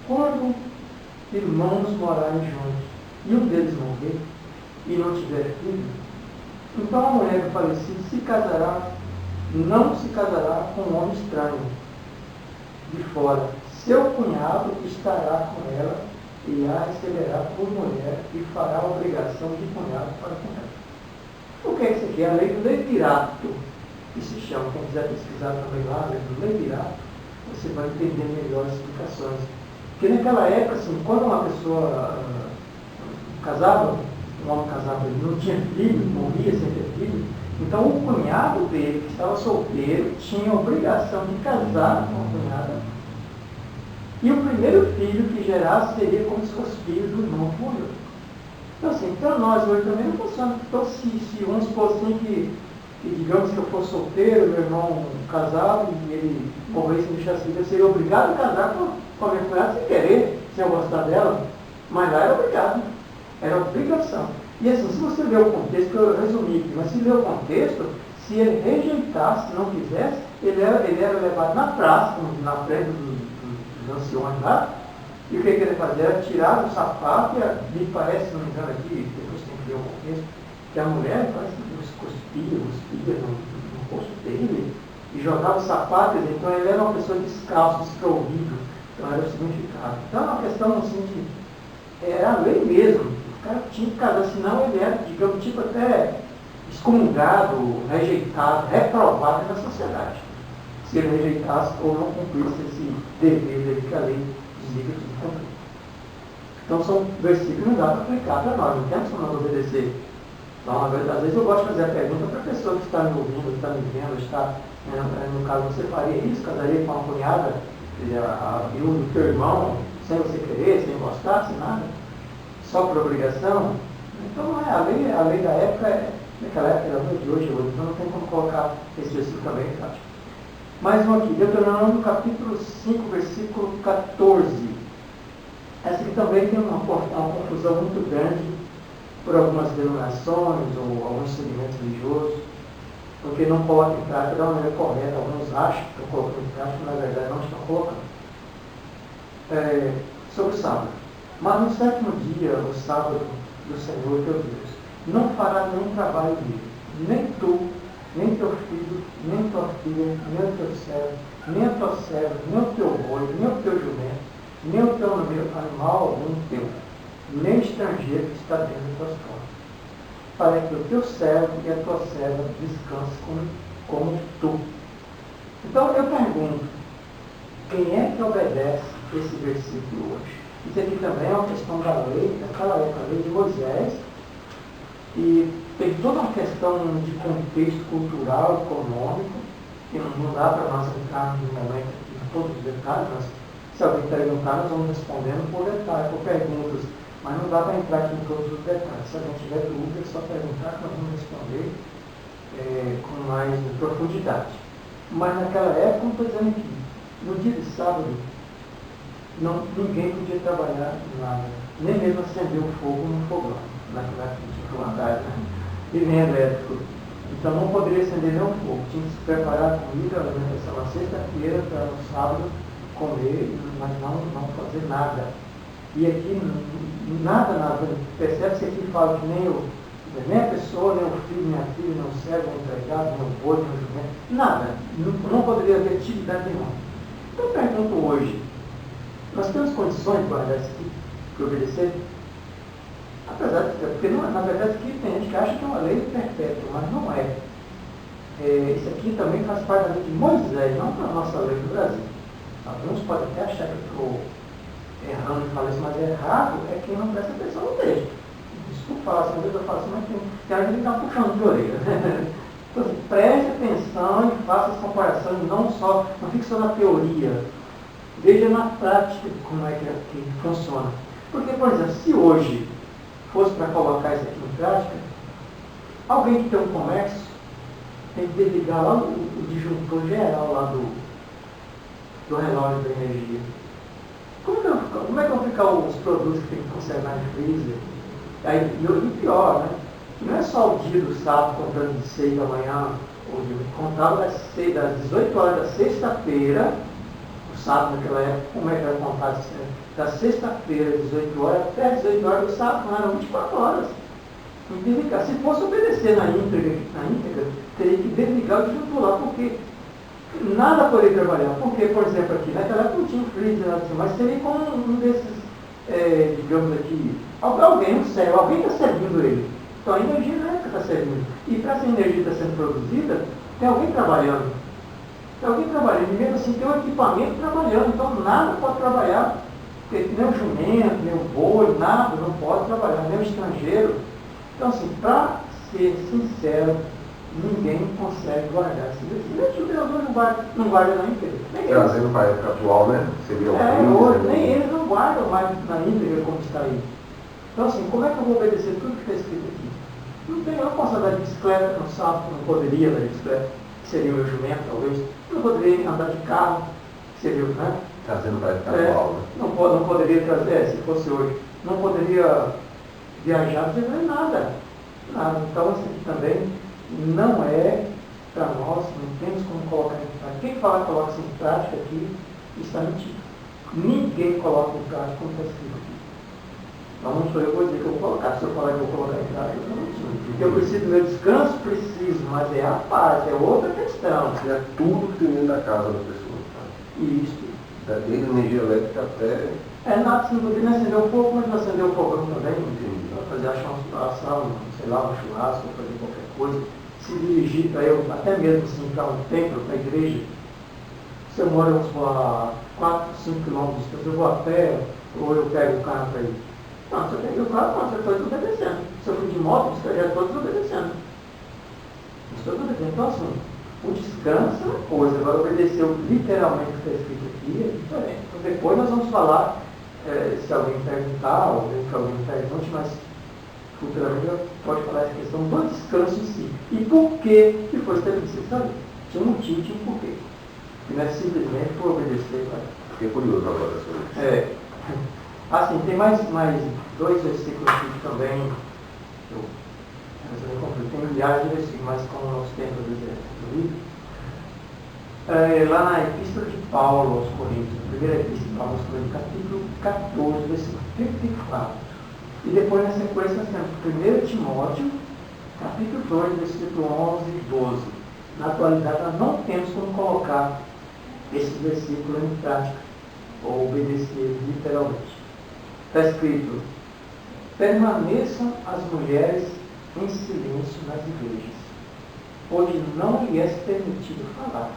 Quando irmãos morarem juntos e um deles morrer e não tiver filho, então a mulher do falecido não se casará com um homem estranho de fora. Seu cunhado estará com ela e a receberá por mulher e fará a obrigação de cunhado para com ela. O que é isso aqui? É a lei do levirato, que se chama. Quem quiser pesquisar também lá, a lei do levirato, você vai entender melhor as explicações. Porque naquela época, assim, quando uma pessoa casava, um homem casava, ele não tinha filho, morria sem ter filho, então o cunhado dele, que estava solteiro, tinha a obrigação de casar com a cunhada, e o primeiro filho que gerasse seria como se fosse filho do irmão que morreu. Então, assim, para nós hoje também não funciona. Então, se vamos supor assim que digamos que eu fosse solteiro, meu irmão casado, e ele morresse sem deixar filho, eu seria obrigado a casar com a minha cunhada sem querer, sem eu gostar dela, mas lá era obrigado, era obrigação. E assim, se você ler o contexto, que eu resumi aqui, mas se ler o contexto, se ele rejeitasse, não quisesse, ele era levado na praça, na frente dos anciões lá, e o que ele fazia? Era tirar o sapato, e me parece, se não me engano aqui, depois tem que ler o contexto, que a mulher parece que cuspia no rosto dele, e jogava o sapato, então ele era uma pessoa descalço, desprovido, então era o significado. Então é uma questão assim de, era a lei mesmo, o cara tinha que casar, senão ele era, digamos, tipo até excomungado, rejeitado, reprovado na sociedade, se ele rejeitasse ou não cumprisse esse dever dele que a lei dizia que cumprir. Então são versículos que não dá para aplicar para nós, não temos como nós obedecer. Então, às vezes eu gosto de fazer a pergunta para a pessoa que está me ouvindo, que está me vendo, no caso, você faria isso? Casaria com uma cunhada, a viúva do teu irmão, sem você querer, sem gostar, sem nada? Só por obrigação? Então não é, a lei da época, naquela época era a lei de hoje, então não tem como colocar esse versículo também em prática. Mais um aqui, Deuteronômio capítulo 5, versículo 14. Essa aqui também tem uma confusão muito grande por algumas denominações ou alguns segmentos religiosos, porque não colocam em prática da maneira correta. Alguns acham que estão colocando em prática, mas na verdade não estão colocando. Sobre o sábado. Mas no sétimo dia, o sábado do Senhor teu Deus, não fará nenhum trabalho dele, nem tu, nem teu filho, nem tua filha, nem o teu servo, nem a tua serva, nem o teu boi, nem o teu jumento, nem o teu animal algum teu, nem estrangeiro que está dentro das tuas portas, para que o teu servo e a tua serva descansem como tu. Então eu pergunto, quem é que obedece esse versículo hoje? Isso aqui também é uma questão da lei, daquela época, a lei de Moisés, e tem toda uma questão de contexto cultural, econômico, que não dá para nós entrar no momento em todos os detalhes, mas se alguém perguntar, nós vamos respondendo por detalhe, por perguntas, mas não dá para entrar aqui em todos os detalhes. Se alguém tiver dúvida, é só perguntar que nós vamos responder com mais profundidade. Mas naquela época, como estou dizendo aqui, no dia de sábado, ninguém podia trabalhar nada, nem mesmo acender o fogo no fogão, naquela gás, e nem elétrico. Então não poderia acender nenhum fogo, tinha que se preparar a comida, a alimentação na sexta-feira, para no sábado comer, mas não fazer nada. E aqui, nada, percebe-se que aqui fala que nem a pessoa, nem o filho, nem a filha, nem o servo, nem o empregado, nem o boi, nem o jumento, nada, não poderia haver atividade nenhuma. Então eu pergunto hoje, nós temos condições de guardar isso aqui, de obedecer? Apesar de, porque na verdade aqui tem gente que acha que é uma lei perpétua, mas não é. Isso aqui também faz parte da lei de Moisés, não da nossa lei do Brasil. Alguns podem até achar que eu estou errando e falo isso, mas errado é quem não presta atenção no texto. Desculpa falar assim, às vezes eu falo assim, mas tem alguém que está puxando de orelha. Então, assim, preste atenção e faça as comparações, não fique só na teoria. Veja na prática como é que funciona. Porque, por exemplo, se hoje fosse para colocar isso aqui em prática, alguém que tem um comércio tem que desligar lá o disjuntor geral lá do relógio da energia. Como é que vão ficar os produtos que tem que conservar em freezer, Aí, e pior, né? Não é só o dia do sábado contando de 6 da manhã, ou de contava das 18 horas da sexta-feira, o sábado naquela época, como é que era contado? Da sexta-feira, 18 horas, até as 18 horas do sábado, não eram 24 horas. Se fosse obedecer na íntegra, teria que desligar o disjuntor lá, porque nada poderia trabalhar. Porque, por exemplo, aqui, naquela época não tinha freezer, assim, mas seria como um desses, digamos aqui, alguém no céu, alguém está servindo ele. Então a energia não é que está servindo. E para essa energia estar sendo produzida, tem alguém trabalhando. Tem alguém trabalhando. E mesmo assim tem um equipamento trabalhando. Então nada pode trabalhar. Porque nem o jumento, nem o boi, nada não pode trabalhar, nem o estrangeiro. Então assim, para ser sincero, ninguém consegue guardar esse versículo. O Deus não guarda na íntegra. Trazendo para a época atual, né? Seria hoje, nem eles não guardam mais na íntegra como está aí. Então assim, como é que eu vou obedecer tudo que está escrito aqui? Eu não posso andar de bicicleta no sábado, não poderia andar de bicicleta, que seria o meu jumento, talvez. Não poderia andar de carro, que seria o, né? Trazendo para a época atual, né? Não poderia trazer, se fosse hoje. Não poderia viajar, não fazer nada. Então, isso aqui também não é para nós, não temos como colocar em prática. Quem fala que coloca isso em prática aqui, está mentindo. Ninguém coloca em prática como está escrito aqui. Então não sou eu que vou dizer que eu vou colocar. Se eu falar que eu vou colocar em prática, eu estou mentindo. Porque eu preciso do meu descanso, preciso, mas é a paz, é outra questão. É tudo que tem dentro da casa da pessoa. Isso. Desde energia elétrica até... Nada, se não poderia acender o fogo, mas não acender o fogão também, para fazer ação, sei lá, um churrasco, fazer qualquer coisa. Se dirigir para eu, até mesmo assim, para um templo, para a igreja, se eu moro a 4, 5 quilômetros, eu vou a pé, ou eu pego o carro para ir. Não, se eu peguei o carro, não, você foi obedecendo. Se eu fui de moto, você já todos obedecendo. Estou obedecendo. Então, assim, o descanso é uma coisa, agora obedecer literalmente o que está escrito aqui é diferente. Então, depois nós vamos falar, se alguém perguntar, ou se alguém pergunte, mas futuramente pode falar essa questão do descanso em si. E por que foi estabelecido, sabe? Tinha um motivo, tinha um porquê. E não é simplesmente por obedecer. Fiquei curioso agora sobre isso. Assim, tem mais 2 versículos aqui também. Tem milhares de versículos, mas como o nosso tempo do livro. Lá na Epístola de Paulo aos Coríntios, a primeira Epístola de Paulo aos Coríntios, capítulo 14, versículo 34. E depois, na sequência, nós temos 1 Timóteo, capítulo 2, versículo 11 e 12. Na atualidade, nós não temos como colocar esse versículo em prática, ou obedecer literalmente. Está escrito: permaneçam as mulheres em silêncio nas igrejas, pois não lhe é permitido falar.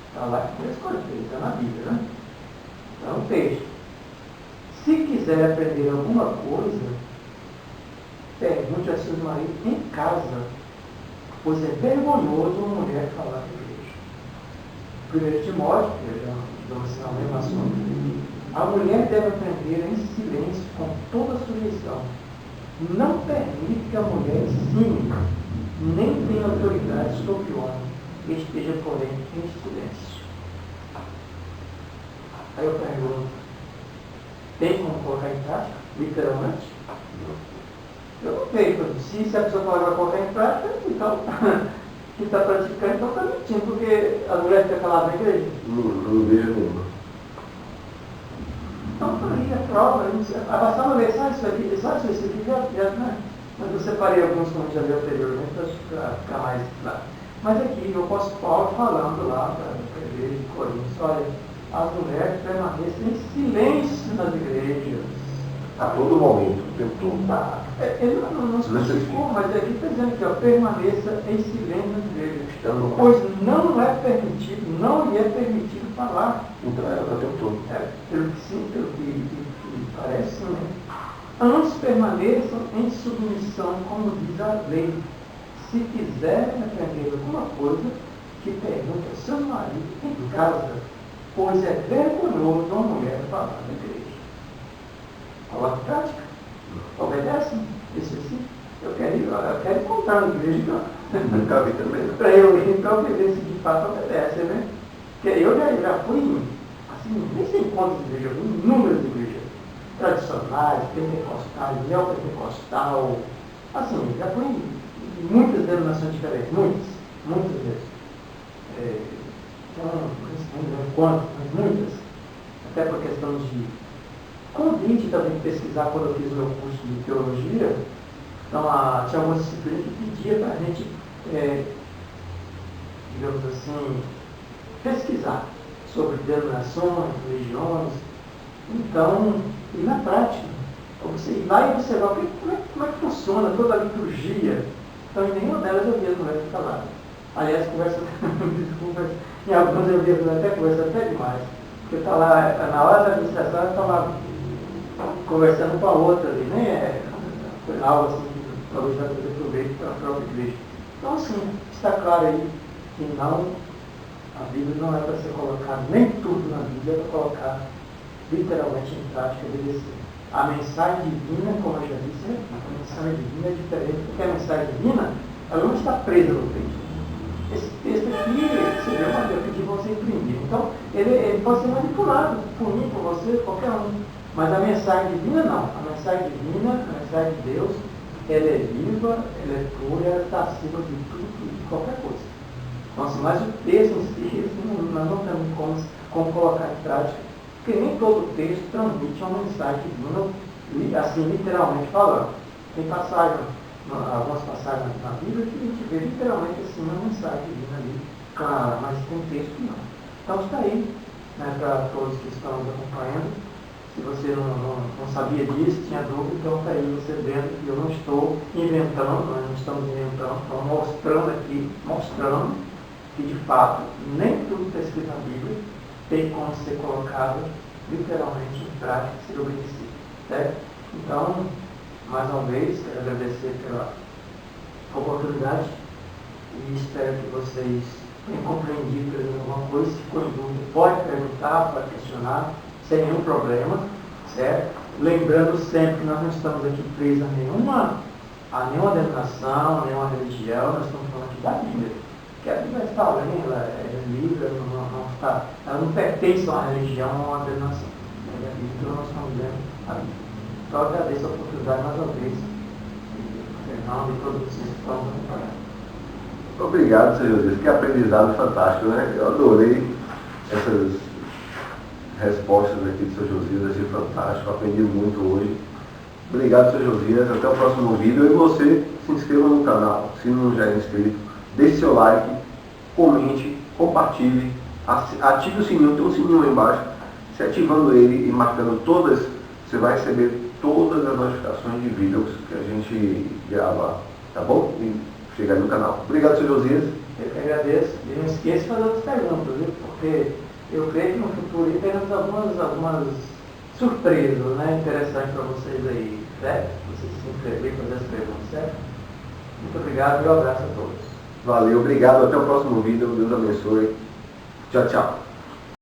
Está lá em 3 Coríntios, está na Bíblia, né? Está no texto. Se quiser aprender alguma coisa, pergunte a seu marido em casa, pois é vergonhoso uma mulher falar na igreja. 1 Timóteo, que já deu a mesma assunto, a mulher deve aprender em silêncio com toda a sujeição. Não permite que a mulher ensine, nem tenha autoridade sobre o homem, que esteja, porém, em silêncio. Aí eu pergunto, tem como colocar em prática, literalmente? Eu não vejo. Se a pessoa falar que vai colocar em prática, então, que está praticando, então está mentindo, porque a mulher fica calada na igreja. Não vejo nenhuma. Então, para mim, é prova. Basta uma vez, sabe isso aqui, né? Mas eu separei alguns, como já vi anteriormente, para ficar mais claro. Mas aqui, eu posso Paulo falando lá para a igreja de Coríntios, olha, as mulheres permanecem em silêncio nas igrejas. A todo momento, o tempo todo. Ele não especificou, mas aqui está dizendo que permaneça em silêncio nas igrejas. Pois não é permitido, não lhe é permitido falar. Então é o tempo todo. Pelo que parece, sim, né? Antes permaneçam em submissão, como diz a lei. Se quiserem aprender alguma coisa, que pergunte ao seu marido em casa, pois é vergonhoso uma mulher falar na igreja. Coloca em prática. Obedecem. Isso assim. Eu quero contar na igreja. Nunca vi também. Para eu ver se de fato obedece, né? Porque eu já fui, assim, nem sei quantas igrejas, inúmeras igrejas. tradicionais, pentecostais, neopentecostal, assim, já fui em muitas denominações diferentes, muitas vezes. Então, não conto, mas muitas, até por questão de convite também de pesquisar quando eu fiz o meu curso de teologia. Então, tinha algumas disciplinas que pedia para a gente, digamos assim, pesquisar sobre denominações, religiões. Então, e na prática, você vai observar como é que funciona toda a liturgia. Então, em nenhuma delas eu vi as mulheres falarem. Aliás, desculpa, em algumas eu vi as mulheres até conversando até demais. Porque está lá, na hora da administração, está lá conversando com a outra ali, né? Foi algo assim, que talvez vai poder proveito para a própria igreja. Então, assim, está claro aí que não, a Bíblia não é para ser colocada, nem tudo na Bíblia é para colocar literalmente em prática, obedecer. A mensagem divina, como eu já disse, a mensagem divina é diferente, porque a mensagem divina, ela não está presa no texto. Esse texto aqui, você vê, eu pedi você imprimir. Então, ele pode ser manipulado por mim, por você, qualquer um. Mas a mensagem divina não. A mensagem divina, a mensagem de Deus, ela é viva, ela é pura, ela está acima de tudo, de qualquer coisa. Então, assim, mas o texto em si, nós não temos como colocar em prática, porque nem todo texto transmite uma mensagem divina, assim, literalmente falando. Tem passagem, algumas passagens na Bíblia que a gente vê literalmente assim uma mensagem divina ali, claro, mas tem texto que não. Então está aí, né, para todos que estão nos acompanhando. Se você não sabia disso, tinha dúvida, então está aí você vendo que eu não estou inventando, nós não estamos inventando, estamos mostrando que de fato nem tudo que está escrito na Bíblia tem como ser colocado literalmente em prática e ser obedecido. Certo? Então, mais uma vez, quero agradecer pela oportunidade e espero que vocês tenham compreendido alguma coisa. Se ficou em dúvida, pode perguntar, pode questionar, sem nenhum problema, certo? Lembrando sempre que nós não estamos aqui presos a nenhuma denominação, nenhuma religião, nós estamos falando aqui da Bíblia. Porque a Bíblia está além, ela é livre, ela não pertence a uma religião ou a uma denominação. É a Bíblia, então nós estamos lendo a Bíblia. Então eu agradeço a oportunidade mais uma vez, Fernando e todos vocês que estão acompanhando. Obrigado, Sr. Josias. Que aprendizado fantástico, né? Eu adorei essas respostas aqui do Sr. Josias, achei fantástico, aprendi muito hoje. Obrigado, Sr. Josias. Até o próximo vídeo. E você, se inscreva no canal, se não já é inscrito, deixe seu like, comente, compartilhe, ative o sininho, tem um sininho aí embaixo. Se ativando ele e marcando todas, você vai receber todas as notificações de vídeos que a gente grava, tá bom? E chega aí no canal. Obrigado, Sr. Josias. Eu que agradeço. E não esqueça de fazer outras perguntas, viu? Porque eu creio que no futuro teremos algumas surpresas, né, interessantes para vocês aí, certo? Vocês se inscreverem e fazer as perguntas, certo? Muito obrigado e um abraço a todos. Valeu, obrigado. Até o próximo vídeo. Deus abençoe. Tchau, tchau.